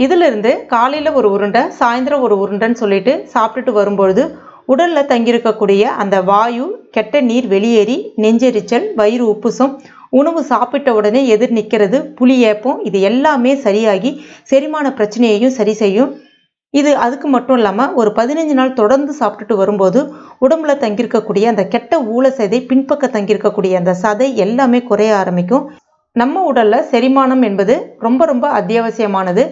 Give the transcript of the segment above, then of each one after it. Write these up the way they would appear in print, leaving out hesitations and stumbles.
இதிலிருந்து காலையில் ஒரு உருண்டை, சாயந்தரம் ஒரு உருண்டைன்னு சொல்லிட்டு சாப்பிட்டுட்டு வரும்பொழுது உடலில் தங்கியிருக்கக்கூடிய அந்த வாயு, கெட்ட நீர் வெளியேறி நெஞ்செரிச்சல், வயிறு உப்புசம், உணவு சாப்பிட்ட உடனே எதிர் நிற்கிறது, புளி ஏப்பம், இது எல்லாமே சரியாகி செரிமான பிரச்சனையையும் சரி செய்யும். இது அதுக்கு மட்டும் இல்லாமல் ஒரு 15 நாள் தொடர்ந்து சாப்பிட்டுட்டு வரும்போது உடம்புல தங்கியிருக்கக்கூடிய அந்த கெட்ட ஊழ சதை, பின்பக்கம் தங்கியிருக்கக்கூடிய அந்த சதை எல்லாமே குறைய ஆரம்பிக்கும். நம்ம உடலில் செரிமானம் என்பது ரொம்ப ரொம்ப அத்தியாவசியமானது.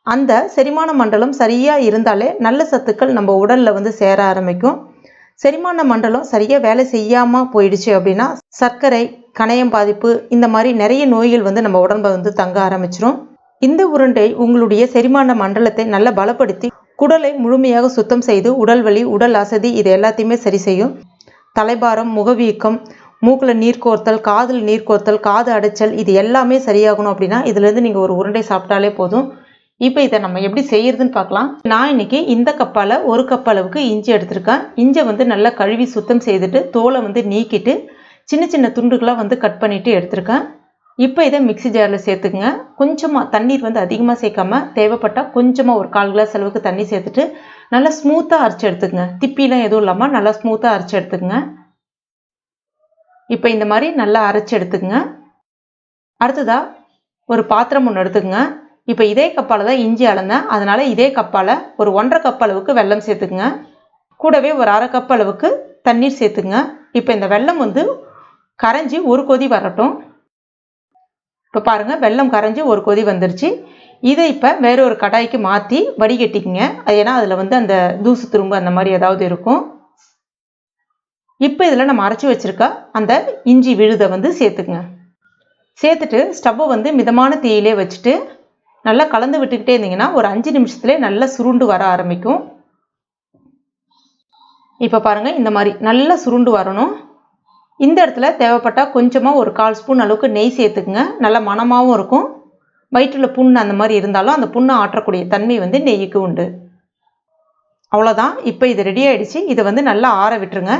அந்த செரிமான மண்டலம் சரியாக இருந்தாலே நல்ல சத்துக்கள் நம்ம உடலில் சேர ஆரம்பிக்கும். செரிமான மண்டலம் சரியாக வேலை செய்யாமல் போயிடுச்சு அப்படின்னா சர்க்கரை, கணையம் பாதிப்பு, இந்த மாதிரி நிறைய நோய்கள் நம்ம உடம்பை தங்க ஆரம்பிச்சிடும். இந்த உருண்டை உங்களுடைய செரிமான மண்டலத்தை நல்லா பலப்படுத்தி குடலை முழுமையாக சுத்தம் செய்து உடல் வலி, உடல் அசதி இது எல்லாத்தையுமே சரி செய்யும். தலைபாரம், முகவீக்கம், மூக்கில் நீர் கோர்த்தல், காதில் நீர் கோர்த்தல், காது அடைச்சல் இது எல்லாமே சரியாகணும் அப்படின்னா இதுலேருந்து நீங்கள் ஒரு உருண்டை சாப்பிட்டாலே போதும். இப்போ இதை நம்ம எப்படி செய்யறதுன்னு பார்க்கலாம். நான் இன்னைக்கு இந்த கப்பால் 1 கப் அளவுக்கு இஞ்சி எடுத்திருக்கேன். இஞ்சை நல்லா கழுவி சுத்தம் செய்துட்டு தோலை நீக்கிட்டு சின்ன சின்ன துண்டுகளாக கட் பண்ணிட்டு எடுத்திருக்கேன். இப்போ இதை மிக்ஸி ஜாரில் சேர்த்துக்குங்க. கொஞ்சமாக தண்ணீர் அதிகமாக சேர்க்காம தேவைப்பட்டால் கொஞ்சமாக ஒரு 1/4 கிளாஸ் அளவுக்கு தண்ணி சேர்த்துட்டு நல்லா ஸ்மூத்தாக அரைச்சி எடுத்துக்கங்க. திப்பிலாம் எதுவும் இல்லாமல் நல்லா ஸ்மூத்தாக அரைச்சி எடுத்துக்கங்க. இப்போ இந்த மாதிரி நல்லா அரைச்சி எடுத்துக்கங்க. அடுத்ததாக ஒரு பாத்திரம் ஒன்று எடுத்துக்கங்க. இப்போ இதே கப்பால் தான் இஞ்சி அளந்தேன், அதனால் இதே கப்பால் ஒரு 1.5 கப் அளவுக்கு வெல்லம் சேர்த்துக்குங்க. கூடவே ஒரு 1/2 கப் அளவுக்கு தண்ணீர் சேர்த்துக்குங்க. இப்போ இந்த வெல்லம் கரைஞ்சி ஒரு கொதி வரட்டும். இப்போ பாருங்கள், வெல்லம் கரைஞ்சி ஒரு கொதி வந்துருச்சு. இதை இப்போ வேற ஒரு கடாய்க்கு மாற்றி வடிகட்டிக்குங்க. ஏன்னா அதில் அந்த தூசு துரும்பு அந்த மாதிரி ஏதாவது இருக்கும். இப்போ இதில் நம்ம அரைச்சி வச்சுருக்க அந்த இஞ்சி விழுதை சேர்த்துக்குங்க. சேர்த்துட்டு ஸ்டவ்வை மிதமான தீயிலே வச்சுட்டு நல்லா கலந்து விட்டுக்கிட்டே இருந்தீங்கன்னா ஒரு 5 நிமிஷத்துலேயே நல்லா சுருண்டு வர ஆரம்பிக்கும். இப்போ பாருங்கள், இந்த மாதிரி நல்லா சுருண்டு வரணும். இந்த இடத்துல தேவைப்பட்டால் கொஞ்சமாக ஒரு 1/4 ஸ்பூன் அளவுக்கு நெய் சேர்த்துக்குங்க. நல்லா மணமாகவும் இருக்கும். வயிற்றில் புண் அந்த மாதிரி இருந்தாலும் அந்த புண்ணை ஆற்றக்கூடிய தன்மை நெய்யுக்கு உண்டு. அவ்வளோதான். இப்போ இது ரெடி ஆகிடுச்சு. இதை நல்லா ஆற விட்டுருங்க.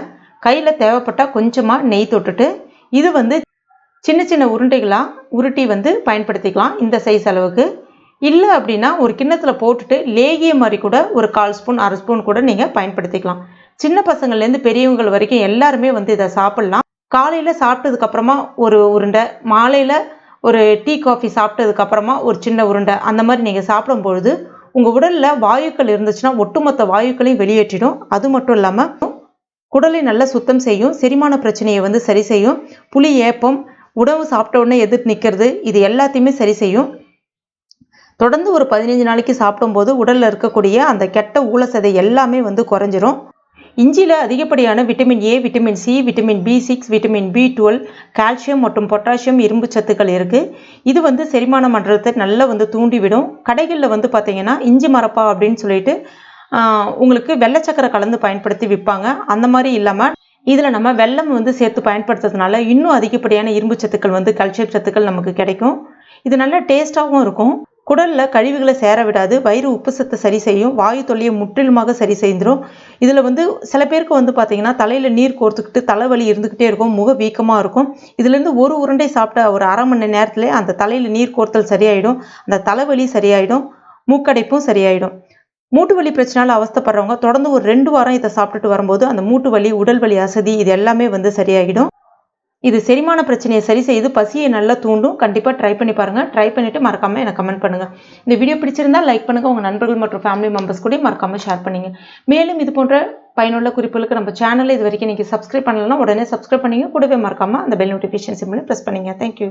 கையில் தேவைப்பட்டால் கொஞ்சமாக நெய் தொட்டுட்டு இது சின்ன சின்ன உருண்டைகளாக உருட்டி பயன்படுத்திக்கலாம். இந்த சைஸ் அளவுக்கு இல்லை அப்படின்னா ஒரு கிண்ணத்தில் போட்டுட்டு லேகிய மாதிரி கூட ஒரு 1/4 ஸ்பூன் 1/2 ஸ்பூன் கூட நீங்கள் பயன்படுத்திக்கலாம். சின்ன பசங்கள்லேருந்து பெரியவங்கள் வரைக்கும் எல்லாருமே இதை சாப்பிட்லாம். காலையில் சாப்பிட்டதுக்கப்புறமா ஒரு உருண்டை, மாலையில் ஒரு டீ காஃபி சாப்பிட்டதுக்கப்புறமா ஒரு சின்ன உருண்டை, அந்த மாதிரி நீங்கள் சாப்பிடும்பொழுது உங்கள் உடலில் வாயுக்கள் இருந்துச்சுன்னா ஒட்டுமொத்த வாயுக்களையும் வெளியேற்றிடும். அது மட்டும் இல்லாமல் குடலை நல்லா சுத்தம் செய்யும், செரிமான பிரச்சனையை சரி செய்யும். புளி ஏப்பம், உணவு சாப்பிட்ட உடனே எதிர்த்து நிற்கிறது, இது எல்லாத்தையுமே சரி செய்யும். தொடர்ந்து ஒரு 15 நாளைக்கு சாப்பிடும்போது உடலில் இருக்கக்கூடிய அந்த கெட்ட ஊழசதை எல்லாமே குறைஞ்சிரும். இஞ்சியில் அதிகப்படியான vitamin A, vitamin C, vitamin B6, vitamin B12, calcium மற்றும் பொட்டாசியம், இரும்பு சத்துக்கள் இருக்குது. இது செரிமான மண்டலத்தை நல்லா தூண்டிவிடும். கடைகளில் பார்த்தீங்கன்னா இஞ்சி மரப்பா அப்படின்னு சொல்லிட்டு உங்களுக்கு வெள்ளை சக்கரை கலந்து பயன்படுத்தி விற்பாங்க. அந்த மாதிரி இல்லாமல் இதில் நம்ம வெல்லம் சேர்த்து பயன்படுத்துறதுனால இன்னும் அதிகப்படியான இரும்பு சத்துக்கள் கால்சியம் சத்துக்கள் நமக்கு கிடைக்கும். இது நல்லா டேஸ்ட்டாகவும் இருக்கும். குடலில் கழிவுகளை சேர விடாது, வயிறு உப்புசத்தை சரி செய்யும், வாயு தொல்லையை முற்றிலுமாக சரி செய்திரும். இதில் சில பேருக்கு பார்த்தீங்கன்னா தலையில் நீர் கோர்த்துக்கிட்டு தலைவலி இருந்துக்கிட்டே இருக்கும், முக வீக்கமாக இருக்கும். இதுலேருந்து ஒரு உருண்டை சாப்பிட்ட ஒரு 1/2 மணி நேரத்தில் அந்த தலையில் நீர் கோர்த்தல் சரியாயிடும், அந்த தலைவலி சரியாயிடும், மூக்கடைப்பும் சரியாயிடும். மூட்டு வலி பிரச்சனையால் அவஸ்தைப்படுறவங்க தொடர்ந்து ஒரு 2 வாரம் இதை சாப்பிட்டுட்டு வரும்போது அந்த மூட்டு வலி, உடல் வலி, அசதி இது எல்லாமே சரியாயிடும். இது செரிமான பிரச்சனையை சரி செய்து பசியை நல்லா தூண்டும். கண்டிப்பாக ட்ரை பண்ணி பாருங்கள். ட்ரை பண்ணிவிட்டு மறக்காமல் எனக்கு கமெண்ட் பண்ணுங்கள். இந்த வீடியோ பிடிச்சிருந்தால் லைக் பண்ணுங்கள். உங்கள் நண்பர்கள் மற்றும் ஃபேமிலி மெம்பர்ஸ் கூட மறக்காமல் ஷேர் பண்ணுங்கள். மேலும் இது போன்ற பயனுள்ள குறிப்புகளுக்கு நம்ம சேனலில் இது வரைக்கும் நீங்கள் சப்ஸ்கிரைப் பண்ணலன்னா உடனே சப்ஸ்கிரைப் பண்ணிங்க. கூடவே மறக்காமல் அந்த பெல் நோட்டிஃபிகேஷன் சிம்பிளை ப்ரெஸ் பண்ணுங்கள். தேங்க்யூ.